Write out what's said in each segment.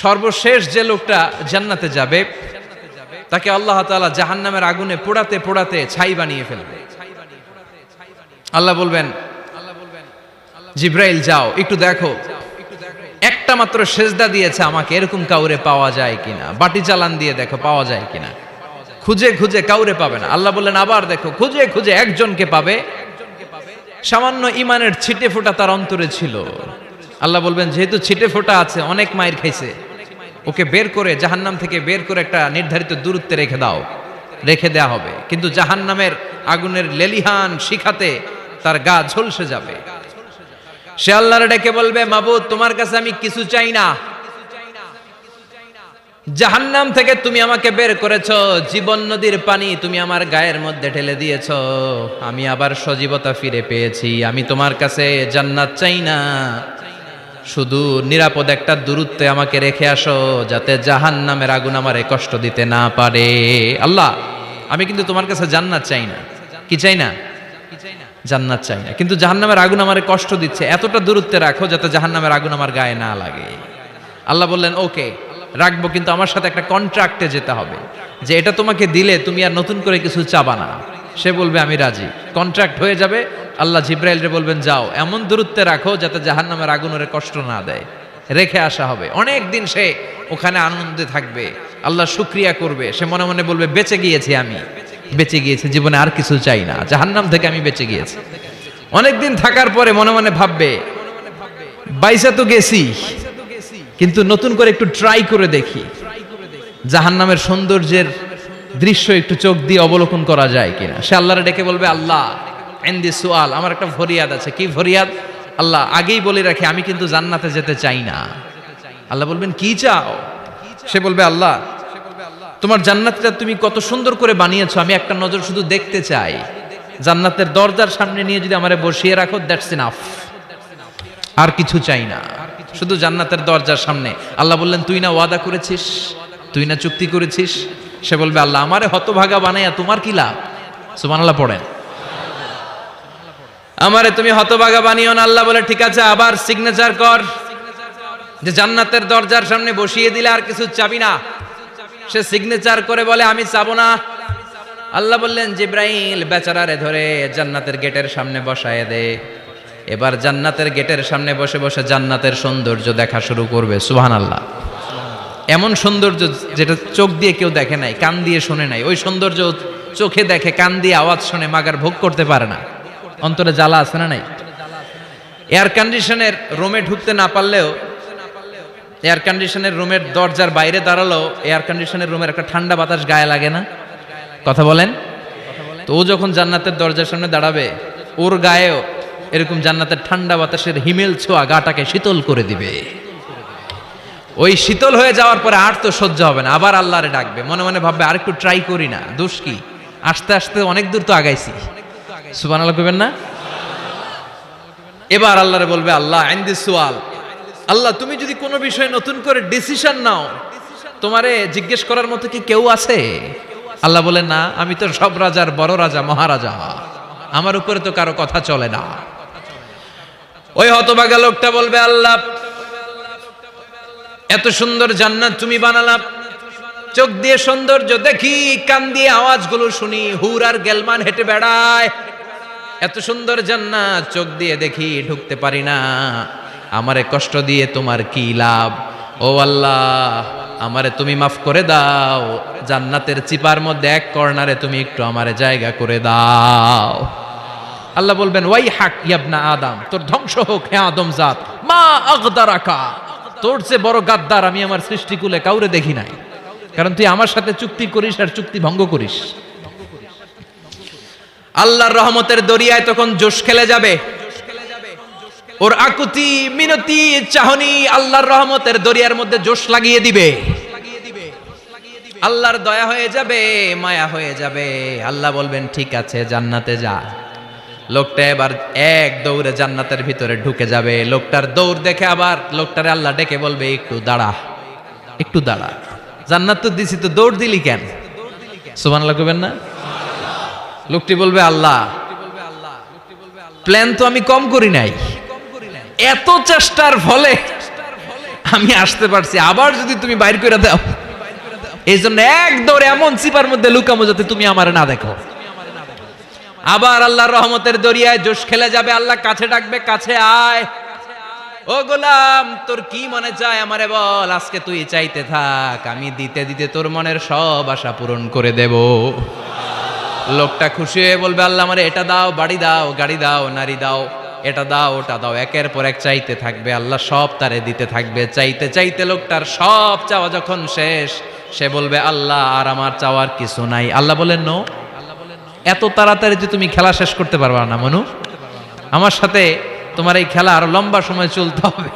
সর্বশেষ যে লোকটা জান্নাতে যাবে তাকে আল্লাহ তাআলা জাহান্নামের আগুনে পোড়াতে পোড়াতে ছাই বানিয়ে ফেলবে। আল্লাহ বলবেন, জিব্রাইল যাও একটু দেখো, একটা মাত্র সেজদা দিয়েছে আমাকে, এরকম কাউরে পাওয়া যায় কিনা। বাটি চালান দিয়ে দেখো পাওয়া যায় কিনা। খুঁজে খুঁজে কাউরে পাবে না। আল্লাহ বললেন আবার দেখো, খুঁজে খুঁজে একজনকে পাবে, সামান্য ইমানের ছিটে ফোঁটা তার অন্তরে ছিল। আল্লাহ বলবেন যেহেতু ছিটে ফোঁটা আছে, অনেক মায়ের খাইছে, ওকে বের করে জাহান্নাম থেকে বের করে একটা নির্ধারিত দূরত্বে রেখে দাও। রেখে দেয়া হবে, কিন্তু জাহান্নামের আগুনের লেলিহান শিখাতে তার গা ঝলসে যাবে। সে আল্লাহর ডেকে বলবে, মাবুদ তোমার কাছে আমি কিছু চাই না, জাহান্নাম থেকে তুমি আমাকে বের করেছো, জীবন নদীর পানি তুমি আমার গায়ের মধ্যে ঢেলে দিয়েছো, আমি আবার সজীবতা ফিরে পেয়েছি। আমি তোমার কাছে জান্নাত চাই না, শুধু নিরাপদ একটা দূরত্বে আমাকে রেখে আসো, যাতে জাহান্নামের আগুন আমারে কষ্ট দিতে না পারে। আল্লাহ আমি কিন্তু তোমার কাছে জান্নাত চাই না। কি চাই না? জান্নাত চাই না, কিন্তু জাহান্নামের আগুন আমারে কষ্ট দিচ্ছে, এতটা দূরত্বে রাখো যাতে জাহান্নামের আগুন আমার গায়ে না লাগে। আল্লাহ বললেন ওকে রাখবো, কিন্তু আমার সাথে একটা কন্ট্রাক্টে যেতে হবে, যে এটা তোমাকে দিলে তুমি আর নতুন করে কিছু চাবা না। সে বলবে আমি রাজি, কন্ট্রাক্ট হয়ে যাবে। আল্লাহ জিব্রাইলরে বলবেন যাও এমন দূরত্বে রাখো যাতে জাহান্নামের আগুন ওরে কষ্ট না দেয়। রেখে আসা হবে, অনেক দিন সে ওখানে আনন্দে থাকবে, আল্লাহ শুকরিয়া করবে। সে মনে মনে বলবে বেঁচে গিয়েছি, আমি বেঁচে গিয়েছি, জীবনে আর কিছু চাই না, জাহান্নাম থেকে আমি বেঁচে গিয়েছি। অনেকদিন থাকার পরে মনে মনে ভাববে বাইসা তো গেছি, কিন্তু নতুন করে একটু ট্রাই করে দেখি, জাহান্নামের সৌন্দর্যের দৃশ্য একটু চোখ দিয়ে অবলোকন করা যায় কিনা। সে আল্লাহরে ডেকে বলবে আল্লাহ ইনদি সুআল, আমার একটা ফরিয়াদ আছে। কি ফরিয়াদ? আল্লাহ আগেই বলে রাখি আমি কিন্তু জান্নাতে যেতে চাই না। আল্লাহ বলবেন কি চাও? সে বলবে আল্লাহ তোমার জান্নাতটা তুমি কত সুন্দর করে বানিয়েছো, আমি একটা নজর শুধু দেখতে চাই। জান্নাতের দরজার সামনে নিয়ে যদি আমারে বসিয়ে রাখো, দ্যাটস ইনাফ, আর কিছু চাই না, শুধু জান্নাতের দরজার সামনে। আল্লাহ বললেন তুই না ওয়াদা করেছিস, তুই না চুক্তি করেছিস। সে বলবে আল্লাহ আমারে হতভাগা বানাইয়া তোমার কি লাভ? সুবহানাল্লাহ পড়েন। আমারে তুমি হতভাগা বানিও না। আল্লাহ বলে ঠিক আছে, আবার সিগনেচার কর যে জান্নাতের দরজার সামনে বসিয়ে দিলে আর কিছু চাবি না। সে সিগনেচার করে বলে আমি চাবো না। আল্লাহ বললেন জিব্রাইল বেচারারে ধরে জান্নাতের গেটের সামনে বসায় দে। এবার জান্নাতের গেটের সামনে বসে বসে জান্নাতের সৌন্দর্য দেখা শুরু করবে। সুবহানাল্লাহ। এমন সৌন্দর্য যেটা চোখ দিয়ে কেউ দেখে নাই, কান দিয়ে শোনে নাই। ওই সৌন্দর্য চোখে দেখে, কান দিয়ে আওয়াজ শুনে, মাগার ভোগ করতে পারে না। অন্তরে জ্বালা আছে না নাই? এয়ার কন্ডিশনের রুমে ঢুকতে না পারলেও, এয়ার কন্ডিশনের রুমের দরজার বাইরে দাঁড়ালো, এয়ার কন্ডিশনের রুমের একটা ঠান্ডা বাতাস গায়ে লাগে না? কথা বলেন তো। ও যখন জান্নাতের দরজার সামনে দাঁড়াবে, ওর গায়েও এরকম জান্নাতের ঠান্ডা বাতাসের হিমেল ছোঁয়া গাটাকে শীতল করে দিবে। ওই শীতল হয়ে যাওয়ার পরে আর তো সহ্য হবে না, আবার আল্লাহরে ডাকবে। মনে মনে ভাববে আর একটু ট্রাই করি না, দোষ কি, আস্তে আস্তে অনেক দূর তো আগাইছি। সুবহানাল্লাহ কইবেন না? এবার আল্লাহরে বলবে আল্লাহ ইনদি সুআল, আল্লাহ তুমি যদি কোনো বিষয়ে নতুন করে ডিসিশন নাও, তোমারে জিজ্ঞেস করার মতো কি কেউ আছে? আল্লাহ বলে না, আমি তো সব রাজার বড় রাজা, মহারাজা, আমার উপরে তো কারো কথা চলে না। ওই হতভাগা লোকটা বলবে আল্লাহ এত সুন্দর জান্নাত তুমি বানালা, চোখ দিয়ে সৌন্দর্য দেখি, কান দিয়ে আওয়াজগুলো শুনি, হুর আর গেলমান হেঁটে বেড়ায়, এত সুন্দর জান্নাত চোখ দিয়ে দেখি, ঢুকতে পারি না, আমারে কষ্ট দিয়ে তোমার কি লাভ? ও আল্লাহ আমারে তুমি মাফ করে দাও, জান্নাতের চিপার মধ্যে এক কর্নারে তুমি একটু আমারে জায়গা করে দাও। আল্লাহ বলবেন ওয়াই হাক ইয়াবনা আদম, তোর ধ্বংস হোক হে আদম জাত, মা আগদারাকা, তোর চেয়ে বড় গাদ্দার আমি আমার সৃষ্টিকুলে কাউরে দেখি নাই, কারণ তুই আমার সাথে চুক্তি করিস আর চুক্তি ভঙ্গ করিস। আল্লাহর রহমতের দরিয়ায় তখন জোশ খেলে যাবে, ওর আকুতি মিনতি চাহনি আল্লাহর রহমতের দরিয়ার মধ্যে জোশ লাগিয়ে দিবে। আল্লাহর দয়া হয়ে যাবে, মায়া হয়ে যাবে। আল্লাহ বলবেন ঠিক আছে জান্নাতে যা। লোকটা এবার এক দৌড়ে জান্নাতের ভিতরে ঢুকে যাবে। লোকটার দৌড় দেখে আবার লোকটারে আল্লাহ ডেকে বলবে একটু দাঁড়া, একটু দাঁড়া, জান্নাত তো দিছি, তো দৌড় দিলি কেন? সুবহানাল্লাহ কইবেন না? লোকটি বলবে আল্লাহ প্ল্যান তো আমি কম করি নাই, এত চেষ্টার ফলে আমি আসতে পারছি, আবার যদি তুমি বাইর করে দাও, এই জন্য এক দৌড়ে এমন চিপার মধ্যে লুকামো যাতে তুমি আমার না দেখো। আবার আল্লাহর রহমতের দরিয়ায় জোশ খেলে যাবে, আল্লাহ কাছে ডাকবে, কাছে আয় ও গোলাম, তোর কি মনে চায় আমারে বল, আজকে তুই চাইতে থাক, আমি দিতে দিতে তোর মনের সব আশা পূরণ করে দেব। লোকটা খুশি হয়ে বলবে, আল্লাহ আমারে এটা দাও, বাড়ি দাও, গাড়ি দাও, নারী দাও, এটা দাও, ওটা দাও, একের পর এক চাইতে থাকবে, আল্লাহ সব তারে দিতে থাকবে। চাইতে চাইতে লোকটার সব চাওয়া যখন শেষ, সে বলবে, আল্লাহ আর আমার চাওয়ার কিছু নাই। আল্লাহ বলেন, নো, এত তাড়াতাড়ি যে তুমি খেলা শেষ করতে পারবা না মনু, আমার সাথে তোমার এই খেলা আরো লম্বা সময় চলতে হবে,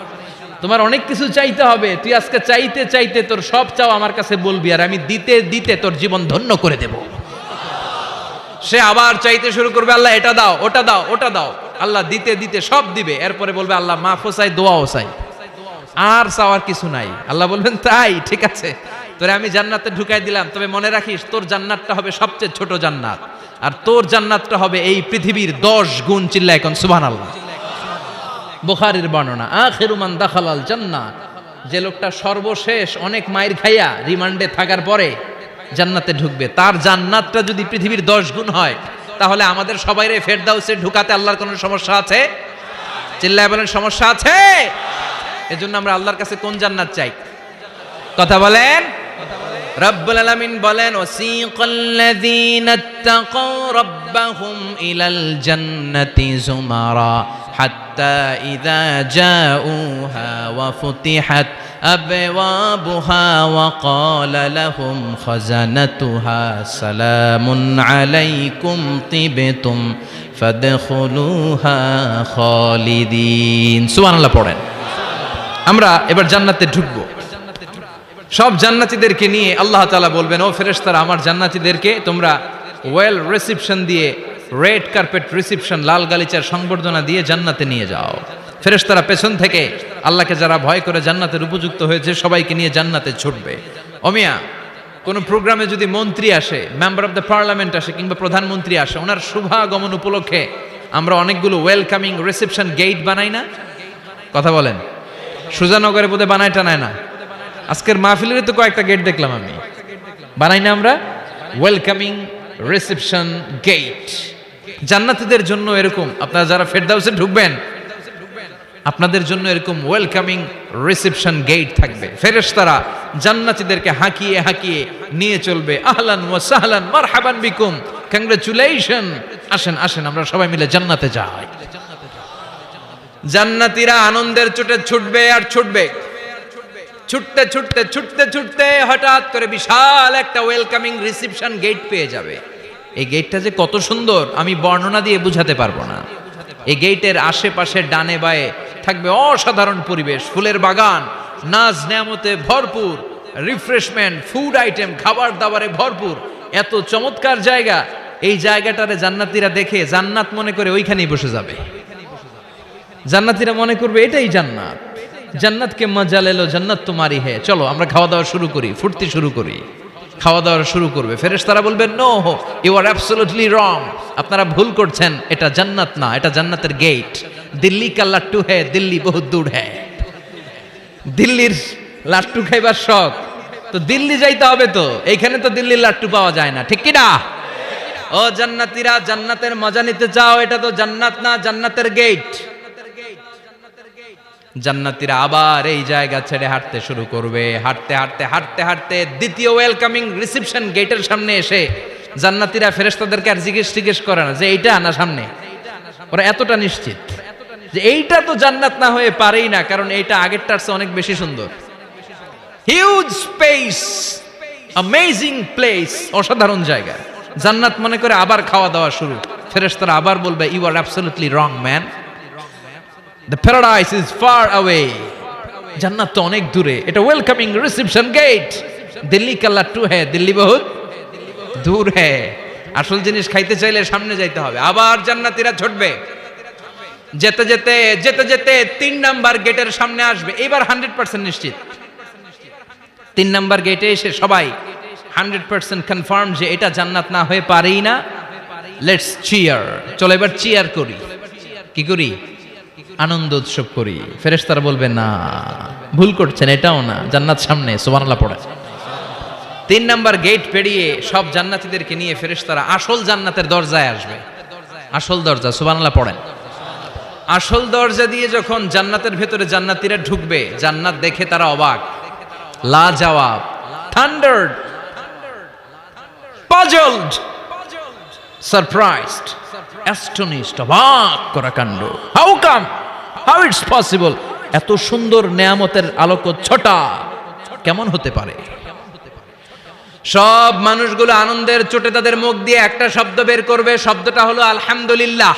তোমার অনেক কিছু চাইতে হবে। তুই আজকে চাইতে চাইতে তোর সব চাও আমার কাছে বলবি, আর আমি দিতে দিতে তোর জীবন ধন্য করে দেব। সে আবার চাইতে শুরু করবে, আল্লাহ এটা দাও, ওটা দাও, ওটা দাও, আল্লাহ দিতে দিতে সব দিবে। এরপরে বলবে, আল্লাহ মাফও চাই, দোয়াও চাই, আর চাওয়ার কিছু নাই। আল্লাহ বলবেন, তাই ঠিক আছে, তোরে আমি জান্নাতে ঢুকাই দিলাম, তবে মনে রাখিস তোর জান্নাতটা হবে সবচেয়ে ছোট জান্নাত, আর তোর জান্নাতটা হবে এই পৃথিবীর 10 গুণ। চিল্লায় এখন সুবহানাল্লাহ। বুখারীর বর্ণনা, আখিরু মান দাখালাল জান্নাহ, যে লোকটা সর্বশেষ অনেক মাইর খাইয়া রিমান্ডে থাকার পরে জান্নাতে ঢুকবে, তার জান্নাতটা যদি পৃথিবীর 10 গুণ হয়, তাহলে আমাদের সবাইরে ফেরদাউসে ঢুকাতে আল্লাহর কোনো সমস্যা আছে? চিল্লায় বলেন, সমস্যা আছে? এজন্য আমরা আল্লাহর কাছে কোন জান্নাত চাই? কথা বলেন। রব্বুল আলামিন বলেন, ওয়াসিকাল্লাযীনা ইত্তাকাউ রাব্বাহুম ইলাল জান্নাতি যুমারা হাত্তা ইযা জাউহা ওয়া ফুতিহাত আবওয়াবুহা ওয়া ক্বালা লাহুম খাজানাতুহা সালামুন আলাইকুম তিবতুম ফাদখুলুহা খালিদিন। সুবহানাল্লাহ পড়েন। আমরা এবার জান্নাতে ঢুকবো। সব জান্নাতীদেরকে নিয়ে আল্লাহ তাআলা বলবেন, ও ফেরেশতারা, আমার জান্নাতীদেরকে তোমরা ওয়েল রিসেপশন দিয়ে, রেড কার্পেট রিসেপশন, লাল গালিচার সংবর্ধনা দিয়ে জান্নাতে নিয়ে যাও। ফেরেশতারা পেছন থেকে আল্লাহকে যারা ভয় করে জান্নাতের উপযুক্ত হয়েছে সবাইকে নিয়ে জান্নাতে ছুটবে। অমিয়া, কোন প্রোগ্রামে যদি মন্ত্রী আসে, মেম্বার অফ দ্য পার্লামেন্ট আসে, কিংবা প্রধানমন্ত্রী আসে, ওনার শুভাগমন উপলক্ষে আমরা অনেকগুলো ওয়েলকামিং রিসেপশন গেট বানাই না? কথা বলেন। সুজানগরে বোধহয় বানায় টানায় না? আজকের মাহফিলের তো কয়েকটা গেট দেখলাম আমি, বানাই না আমরা? Welcoming reception gate. জান্নাতীদের জন্য এরকম, আপনারা যারা ফেরদাউসে ঢুকবেন, আপনাদের জন্য এরকম ওয়েলকামিং রিসেপশন গেট থাকবে। ফেরেশতারা জান্নাতীদেরকে হাঁকিয়ে হাঁকিয়ে নিয়ে চলবে, আহলান ওয়া সাহলান মারহাবান বিকুম, কংগ্রাচুলেশন, আসেন আসেন আমরা সবাই মিলে জান্নাতে যাই। জান্নাতীরা আনন্দের চোটে ছুটবে আর ছুটবে, ছুটতে ছুটতে ছুটতে ছুটতে হঠাৎ করে বিশাল একটা ওয়েলকামিং রিসেপশন গেট পেয়ে যাবে। এই গেটটা যে কত সুন্দর আমি বর্ণনা দিয়ে বুঝাতে পারবো না। এই গেটের আশেপাশে ডানে বায়ে থাকবে অসাধারণ পরিবেশ, ফুলের বাগান, নাজ নেয়ামতে ভরপুর, রিফ্রেশমেন্ট, ফুড আইটেম, খাবার দাবারে ভরপুর, এত চমৎকার জায়গা। এই জায়গাটারে জান্নাতীরা দেখে জান্নাত মনে করে ওইখানেই বসে যাবে। জান্নাতীরা মনে করবে এটাই জান্নাত, জান্নাতকে মজা লেলো, জান্নাত তোমারই হে, চলো আমরা খাওয়া দাওয়া শুরু করি, ফুর্তি শুরু করি। খাওয়া দাওয়া শুরু করবে। ফেরেশতারা বলবেন, no, you are absolutely wrong, আপনারা ভুল করছেন, এটা জান্নাত না, এটা জান্নাতের গেট। দিল্লি কা লাট্টু হে, দিল্লি বহুত দূর হে। দিল্লির লাট্টু খাইবার শখ, তো দিল্লি যাইতে হবে, তো এইখানে তো দিল্লির লাট্টু পাওয়া যায় না, ঠিক কি না? ও জান্নাতীরা, জান্নাতের মজা নিতে চাও, এটা তো জান্নাত না, জান্নাতের গেট। জান্নাতীরা আবার এই জায়গা ছেড়ে হাঁটতে শুরু করবে। হাঁটতে হাঁটতে হাঁটতে হাঁটতে দ্বিতীয় ওয়েলকামিং রিসেপশন গেটের সামনে এসে জান্নাতীরা ফেরেশতাদেরকে আর জিজ্ঞেস করে না যে এইটা না সামনে, ওরা এতটা নিশ্চিত যে এইটা তো জান্নাত না হয়ে পারেই না, কারণ এইটা আগেরটার চেয়ে অনেক বেশি সুন্দর। হিউজ স্পেস, অ্যামেজিং প্লেস, অসাধারণ জায়গা। জান্নাত মনে করে আবার খাওয়া দাওয়া শুরু। ফেরেশতারা আবার বলবে, you are absolutely wrong man, the paradise is far away, জান্নাত তো অনেক দূরে, এটা ওয়েলকামিং রিসেপশন গেট। দিল্লি কা লাট্টু হে, দিল্লি বহুত দূর হে। আসল জিনিস খাইতে চাইলে সামনে যাইতে হবে। আবার জান্নাতীরা ছুটবে, যেতে যেতে যেতে যেতে 3 নাম্বার গেটের সামনে আসবে। এবার 100% নিশ্চিত, 3 নাম্বার গেটে এসে সবাই 100% কনফার্ম যে এটা জান্নাত না হয়ে পারেই না। লেটস চিয়ার, চলো এবার চিয়ার করি। কি করি? আনন্দ উৎসব করি, ফেরেশতারা বলবে না, ভুল করছেন, এটাও না, জান্নাত সামনে, সুবহানাল্লাহ পড়ে। 3 নাম্বার গেট পেরিয়ে সব জান্নাতীদেরকে নিয়ে ফেরেশতারা আসল জান্নাতের দরজায় আসবে। আসল দরজা, সুবহানাল্লাহ পড়েন। আসল দরজা দিয়ে যখন জান্নাতের ভেতরে জান্নাতীরা ঢুকবে, জান্নাত দেখে তারা অবাক, লাজবাব, থান্ডার্ড, পাজলড, সারপ্রাইজড, অ্যাস্টনিশড, অবাক করা কাণ্ড। How come, how it's possible, এত সুন্দর নেয়ামতের আলোকচ্ছটা কেমন হতে পারে? সব মানুষগুলো আনন্দের চোটে তাদের মুখ দিয়ে একটা শব্দ বের করবে, শব্দটা হলো আলহামদুলিল্লাহ।